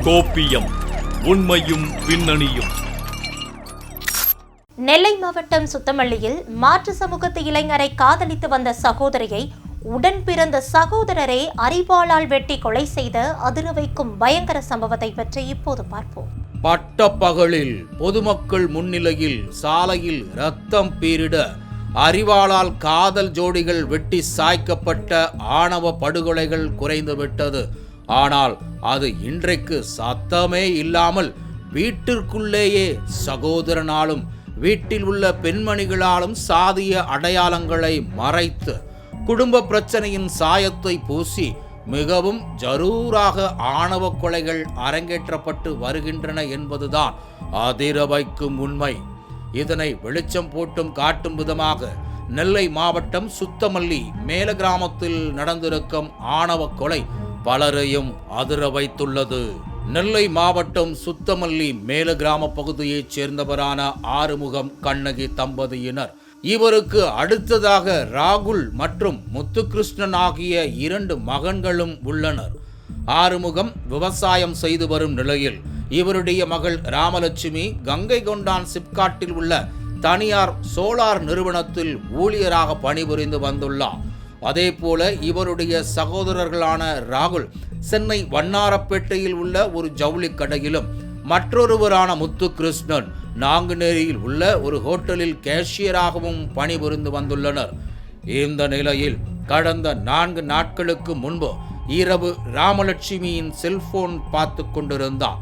கோப்பியம் உண்மையும் பின்னணியும். நெல்லை மாவட்டம் சுத்தமல்லியில் மாற்று சமூகத்து இளைஞரை காதலித்து வந்த சகோதரியை உடன் பிறந்த சகோதரரை அரிவாளால் வெட்டி கொலை செய்த அதிர வைக்கும் பயங்கர சம்பவத்தை பற்றி இப்போது பார்ப்போம். பட்டப்பகலில் பொதுமக்கள் முன்னிலையில் சாலையில் ரத்தம் பீரிட அரிவாளால் காதல் ஜோடிகள் வெட்டி சாய்க்கப்பட்ட ஆணவ படுகொலைகள் குறைந்துவிட்டது. ஆனால் அது இன்றைக்கு சத்தமே இல்லாமல் வீட்டிற்குள்ளேயே சகோதரனாலும் வீட்டில் உள்ள பெண்மணிகளாலும் சாதிய அடையாளங்களை மறைத்து குடும்ப பிரச்சனையின் சாயத்தை பூசி மிகவும் ஜரூராக ஆணவ கொலைகள் அரங்கேற்றப்பட்டு வருகின்றன என்பதுதான் அதிர வைக்கும் உண்மை. இதனை வெளிச்சம் போட்டும் காட்டும் விதமாக நெல்லை மாவட்டம் சுத்தமல்லி மேல கிராமத்தில் நடந்திருக்கும் ஆணவ கொலை பலரையும் அதிர வைத்துள்ளது. நெல்லை மாவட்டம் சுத்தமல்லி மேல கிராம பகுதியைச் சேர்ந்தவரான ஆறுமுகம் கண்ணகி தம்பதியினர். இவருக்கு அடுத்ததாக ராகுல் மற்றும் முத்துகிருஷ்ணன் ஆகிய 2 மகன்களும் உள்ளனர். ஆறுமுகம் விவசாயம் செய்து வரும் நிலையில் இவருடைய மகள் ராமலட்சுமி கங்கை கொண்டான் சிப்காட்டில் உள்ள தனியார் சோலார் நிறுவனத்தில் ஊழியராக பணிபுரிந்து வந்துள்ளார். அதே போல இவருடைய சகோதரர்களான ராகுல் சென்னை வண்ணாரப்பேட்டையில் உள்ள ஒரு ஜவுளி கடையிலும் மற்றொருவரான முத்துகிருஷ்ணன் நாங்குநேரியில் உள்ள ஒரு ஹோட்டலில் கேஷியராகவும் பணிபுரிந்து வந்துள்ளனர். இந்த நிலையில் கடந்த 4 நாட்களுக்கு முன்பு இரவு ராமலட்சுமியின் செல்போன் பார்த்து கொண்டிருந்தார்.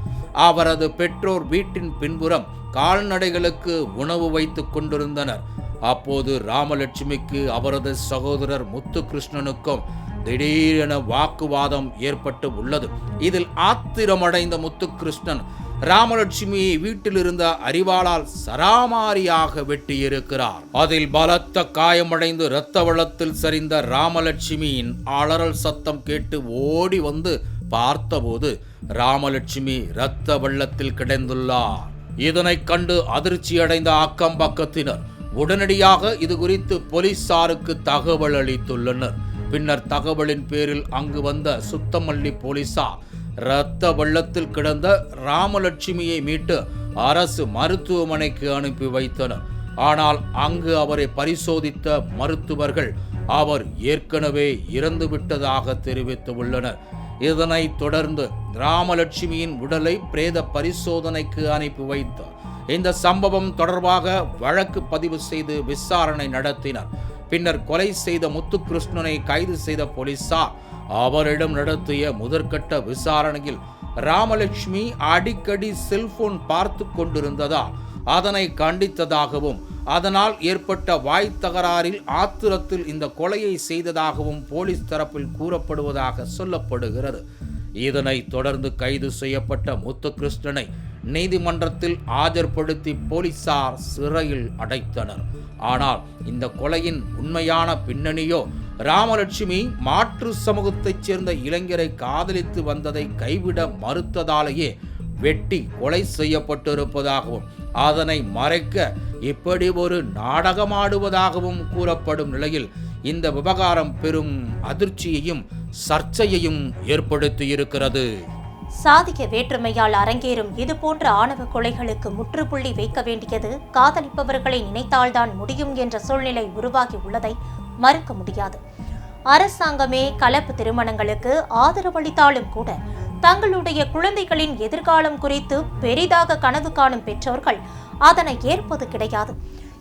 அவரது பெற்றோர் வீட்டின் பின்புறம் கால்நடைகளுக்கு உணவு வைத்துக் கொண்டிருந்தனர். அப்போது ராமலட்சுமிக்கு அவரது சகோதரர் முத்துகிருஷ்ணனுக்கும் திடீரென வாக்குவாதம் ஏற்பட்டு உள்ளது. இதில் ஆத்திரமடைந்த முத்துகிருஷ்ணன் ராமலட்சுமியை வீட்டில் இருந்த அரிவாளால் சராமாரியாக வெட்டியிருக்கிறார். அதில் பலத்த காயமடைந்து இரத்த வெள்ளத்தில் சரிந்த ராமலட்சுமியின் அலறல் சத்தம் கேட்டு ஓடி வந்து பார்த்தபோது ராமலட்சுமி இரத்த வெள்ளத்தில் கிடந்துள்ளார். இதனை கண்டு அதிர்ச்சியடைந்த அக்கம் பக்கத்தினர் உடனடியாக இது குறித்து போலீசாருக்கு தகவல் அளித்துள்ளனர். பின்னர் தகவலின் பேரில் அங்கு வந்த சுத்தமல்லி போலீசார் இரத்த வெள்ளத்தில் கிடந்த ராமலட்சுமியை மீட்டு அரசு மருத்துவமனைக்கு அனுப்பி வைத்தனர். ஆனால் அங்கு அவரை பரிசோதித்த மருத்துவர்கள் அவர் ஏற்கனவே இறந்துவிட்டதாக தெரிவித்துள்ளனர். இதனைத் தொடர்ந்து ராமலட்சுமியின் உடலை பிரேத பரிசோதனைக்கு அனுப்பி வைத்தார். இந்த சம்பவம் தொடர்பாக வழக்கு பதிவு செய்து விசாரணை நடத்தினர். பின்னர் கொலை செய்த முத்துகிருஷ்ணனை கைது செய்த போலீசார் அவரிடம் நடத்திய முதற்கட்ட விசாரணையில் ராமலட்சுமி அடிக்கடி செல்போன் பார்த்து கொண்டிருந்ததால் அதனை கண்டித்ததாகவும் அதனால் ஏற்பட்ட வாய் தகராறில் ஆத்திரத்தில் இந்த கொலையை செய்ததாகவும் போலீஸ் தரப்பில் கூறப்படுவதாக சொல்லப்படுகிறது. இதனைத் தொடர்ந்து கைது செய்யப்பட்ட முத்துகிருஷ்ணனை நீதிமன்றத்தில் ஆஜர்படுத்தி போலீசார் சிறையில் அடைத்தனர். ஆனால் இந்த கொலையின் உண்மையான பின்னணியோ ராமலட்சுமி மாற்று சமூகத்தைச் சேர்ந்த இளைஞரை காதலித்து வந்ததை கைவிட மறுத்ததாலேயே வெட்டி கொலை செய்யப்பட்டிருப்பதாகவும் அதனை மறைக்க இப்படி ஒரு நாடகமாடுவதாகவும் கூறப்படும் நிலையில் இந்த விவகாரம் பெரும் அதிர்ச்சியையும் சர்ச்சையையும் ஏற்படுத்தியிருக்கிறது. சாதிய வேற்றுமையால் அரங்கேறும் இதுபோன்ற ஆணவ கொலைகளுக்கு முற்றுப்புள்ளி வைக்க வேண்டியது காதலிப்பவர்களை நினைத்தால்தான் முடியும் என்ற சூழ்நிலை உருவாகி உள்ளதை மறுக்க முடியாது. அரசாங்கமே கலப்பு திருமணங்களுக்கு ஆதரவளித்தாலும் கூட தங்களுடைய குழந்தைகளின் எதிர்காலம் குறித்து பெரிதாக கனவு காணும் பெற்றோர்கள் அதனை ஏற்பது கிடையாது.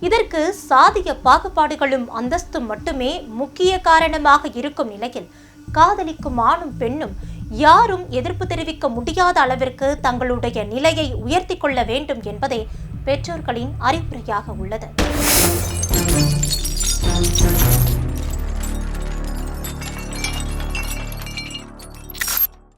இதற்கு சாதிய பாகுபாடுகளும் அந்தஸ்தும் மட்டுமே முக்கிய காரணமாக இருக்கும் நிலையில் காதலிக்கும் ஆணும் பெண்ணும் யாரும் எதிர்ப்பு தெரிவிக்க முடியாத அளவிற்கு தங்களுடைய நிலையை உயர்த்தி கொள்ள வேண்டும் என்பதே பெற்றோர்களின் அறிவுரையாக உள்ளது.